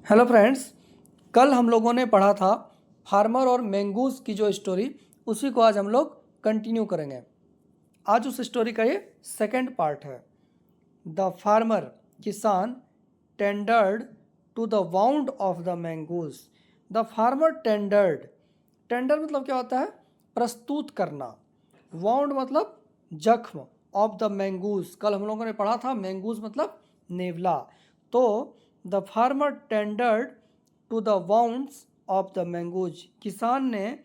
Hello friends, कल हम लोगों ने पढ़ा था फार्मर और मैंगूज़ की जो स्टोरी, उसी को आज हम लोग कंटिन्यू करेंगे। आज उस स्टोरी का ये सेकंड पार्ट है। द फार्मर, किसान, tendered to the wound of the mongoose. The farmer tendered, tender मतलब क्या होता है? प्रस्तुत करना। वाउंड मतलब जख्म, ऑफ द मैंगूज़, कल हम लोगों ने पढ़ा था मैंगूज़ मतलब नेवला। तो the farmer tended to the wounds of the mongoose, किसान ने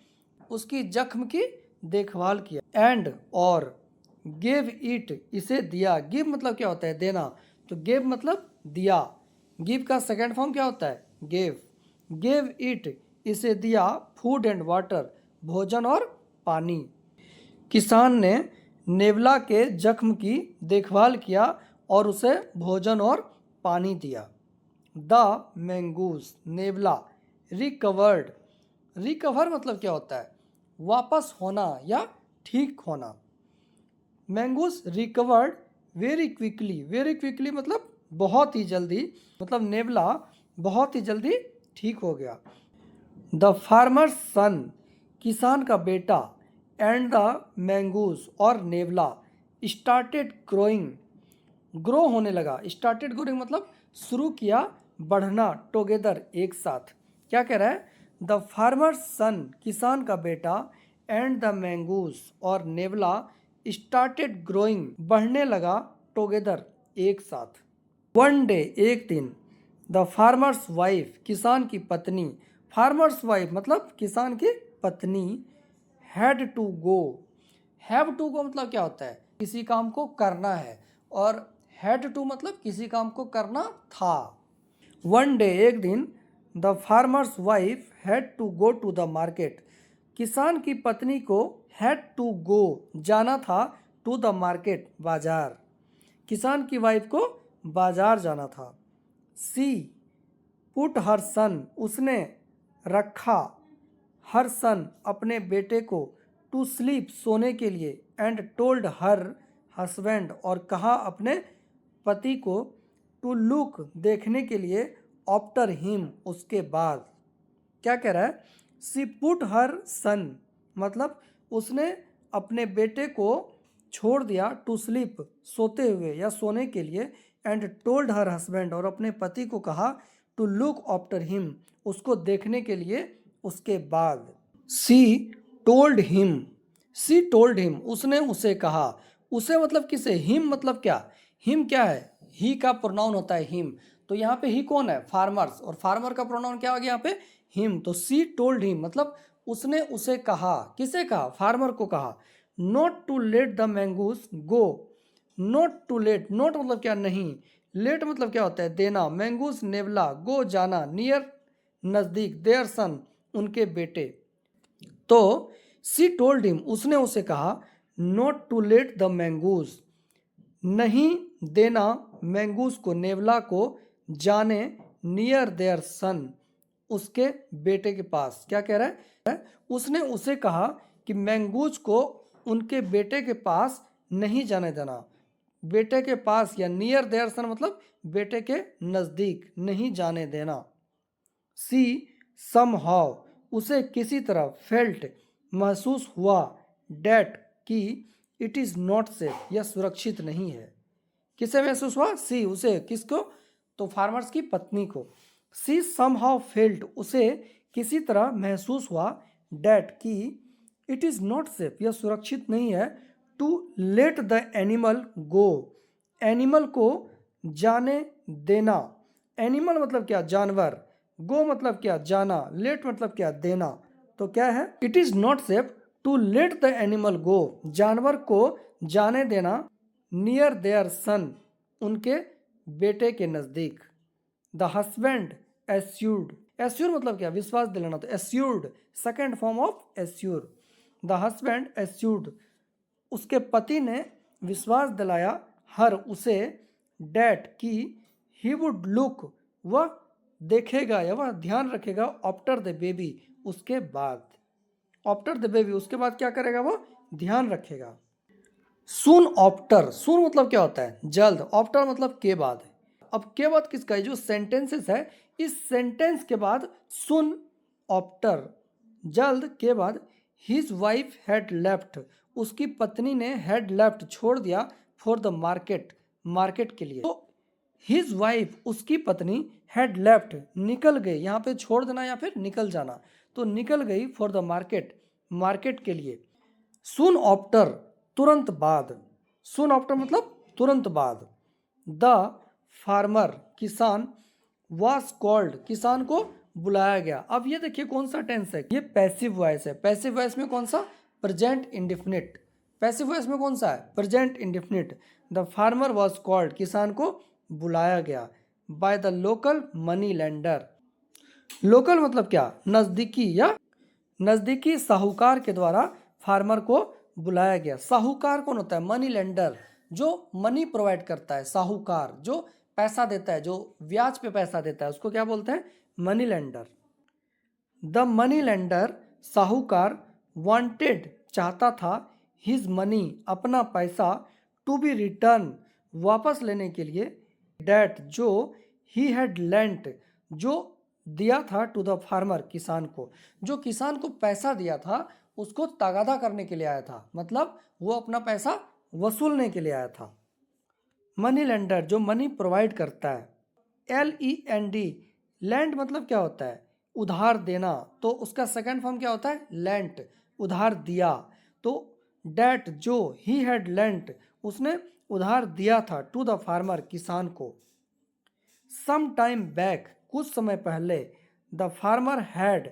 उसकी जख्म की देखभाल किया। एंड और गिव इट, इसे दिया। गिव मतलब क्या होता है? देना। तो गिव मतलब दिया। गिव का सेकेंड फॉर्म क्या होता है? गिव। गिव इट, इसे दिया। फूड एंड वाटर, भोजन और पानी। किसान ने नेवला के जख्म की देखभाल किया और उसे भोजन और पानी दिया। द मैंगूज, नेवला, रिकवर्ड। रिकवर मतलब क्या होता है? वापस होना या ठीक होना। Mongoose recovered very quickly. Very quickly मतलब बहुत ही जल्दी, मतलब नेवला बहुत ही जल्दी ठीक हो गया। द फार्मर सन, किसान का बेटा, एंड द मैंगूज और नेवला स्टार्टेड ग्रोइंग, ग्रो होने लगा। स्टार्टेड ग्रोइंग मतलब शुरू किया, बढ़ना, टुगेदर, एक साथ। क्या कह रहा है? द फार्मर सन, किसान का बेटा, एंड द मैंगूज और नेवला स्टार्टेड ग्रोइंग, बढ़ने लगा, टुगेदर, एक साथ। वन डे, एक दिन, द फार्मर्स वाइफ, किसान की पत्नी, फार्मर्स वाइफ मतलब किसान की पत्नी, had to go. Have to go मतलब क्या होता है? किसी काम को करना है, और हैड टू मतलब किसी काम को करना था। वन डे, एक दिन, the farmer's wife had to go to the market, किसान की पत्नी को हैड टू गो, जाना था, टू द मार्केट, बाजार। किसान की वाइफ को बाजार जाना था। सी पुट हर सन, उसने रखा, हर सन अपने बेटे को, टू स्लीप, सोने के लिए, एंड टोल्ड हर हस्बैंड और कहा अपने पति को, टू लुक, देखने के लिए, आफ्टर हिम, उसके बाद। क्या कह रहा है? सी पुट हर सन मतलब उसने अपने बेटे को छोड़ दिया, टू स्लीप, सोते हुए या सोने के लिए, एंड टोल्ड हर हस्बैंड और अपने पति को कहा, टू लुक आफ्टर हिम, उसको देखने के लिए, उसके बाद। सी टोल्ड हिम, सी टोल्ड हिम, उसने उसे कहा। उसे मतलब किसे? हिम मतलब क्या? हिम क्या है? ही का प्रोनाउन होता है हिम। तो यहाँ पे ही कौन है? फार्मर्स, और फार्मर का प्रोनाउन क्या हो गया यहाँ पे? हिम। तो सी टोल्ड हिम मतलब उसने उसे कहा। किसे कहा? फार्मर को कहा। Not to let the mongoose go. Not to let, not मतलब क्या? नहीं। लेट मतलब क्या होता है? देना। मैंगूज नेवला, गो जाना, नियर नजदीक, देयर सन उनके बेटे। तो सी टोल्ड हिम, उसने उसे कहा, not to let the mongoose, नहीं देना मैंगूज को, नेवला को, जाने, नियर देयर सन, उसके बेटे के पास। क्या कह रहा है? उसने उसे कहा कि मैंगूज को उनके बेटे के पास नहीं जाने देना। बेटे के पास या नियर देयर सन मतलब बेटे के नज़दीक नहीं जाने देना। सी सम हाउ, उसे किसी तरह, फेल्ट, महसूस हुआ, डेट कि, इट इज़ नॉट सेफ, यह सुरक्षित नहीं है। किसे महसूस हुआ? सी, उसे। किसको? तो फार्मर्स की पत्नी को। सी सम हाउ फेल्ट, उसे किसी तरह महसूस हुआ, डेट कि, इट इज़ नॉट सेफ, यह सुरक्षित नहीं है, to let the animal go, animal को जाने देना। एनिमल मतलब क्या? जानवर। गो मतलब क्या? जाना। लेट मतलब क्या? देना। तो क्या है? It is not safe to let the animal go, जानवर को जाने देना, नियर देयर सन, उनके बेटे के नज़दीक। द हस्बैंड एस्यूर्ड, एस्यूर मतलब क्या? विश्वास दिलाना। तो assured second form of assure. The husband assured, उसके पति ने विश्वास दिलाया, हर, उसे, डैट कि, ही वुड लुक, वह देखेगा या वह ध्यान रखेगा, आफ्टर द बेबी, उसके बाद। आफ्टर द बेबी, उसके बाद क्या करेगा? वो ध्यान रखेगा। सून आफ्टर, सून मतलब क्या होता है? जल्द। आफ्टर मतलब के बाद। अब के बाद किसका है? जो सेंटेंसेस है, इस सेंटेंस के बाद सुन आफ्टर, जल्द के बाद हिज वाइफ हैड लेफ्ट, उसकी पत्नी ने हैड लेफ्ट छोड़ दिया फॉर द मार्केट, मार्केट के लिए। तो हिज वाइफ उसकी पत्नी हैड लेफ्ट निकल गई, यहाँ पे छोड़ देना या फिर निकल जाना, तो निकल गई फॉर द मार्केट, मार्केट के लिए। सुन आफ्टर तुरंत बाद, सुन आफ्टर मतलब तुरंत बाद। द फार्मर किसान, वाज कॉल्ड किसान को बुलाया गया। अब ये देखिए कौन सा टेंस है, ये पैसिव वॉइस है। पैसिव वॉइस में कौन सा, प्रेजेंट इंडेफिनिट। पैसिव वॉइस में कौन सा है, present indefinite. The farmer was called किसान को बुलाया गया by the local money lender. Local मतलब क्या, नज़दीकी या नज़दीकी साहूकार के द्वारा फार्मर को बुलाया गया। साहूकार कौन होता है, मनी लेंडर, जो मनी प्रोवाइड करता है। साहूकार जो पैसा देता है, जो ब्याज पे पैसा देता है, उसको क्या बोलते हैं, money lender. The money lender साहूकार वांटेड चाहता था, हिज मनी अपना पैसा, टू बी रिटर्न वापस लेने के लिए, डेट जो ही हैड लेंट जो दिया था, टू द फार्मर किसान को, जो किसान को पैसा दिया था उसको तगादा करने के लिए आया था, मतलब वो अपना पैसा वसूलने के लिए आया था। मनी लेंडर जो मनी प्रोवाइड करता है। LEND, लैंड मतलब क्या होता है, उधार देना, तो उसका सेकंड फॉर्म क्या होता है, लेंट, उधार दिया। तो डेट जो ही हैड लेंट उसने उधार दिया था, टू द फार्मर किसान को। सम टाइम बैक कुछ समय पहले, द फार्मर हैड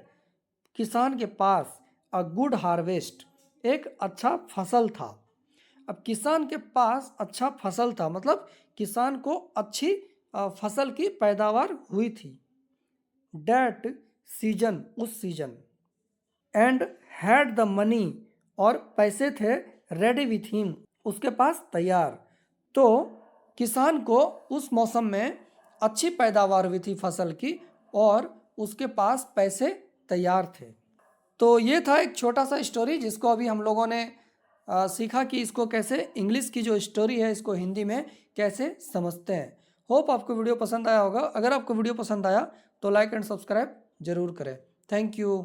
किसान के पास, अ गुड हार्वेस्ट एक अच्छा फसल था। अब किसान के पास अच्छा फसल था मतलब किसान को अच्छी फसल की पैदावार हुई थी। डेट सीजन उस season, and had the money और पैसे थे, रेडी विथ हिम उसके पास तैयार। तो किसान को उस मौसम में अच्छी पैदावार हुई थी फसल की और उसके पास पैसे तैयार थे। तो ये था एक छोटा सा स्टोरी जिसको अभी हम लोगों ने सीखा कि इसको कैसे, इंग्लिश की जो स्टोरी है इसको हिंदी में कैसे समझते हैं। होप आपको वीडियो पसंद आया होगा। अगर आपको वीडियो पसंद आया तो लाइक एंड सब्सक्राइब जरूर करें। Thank you.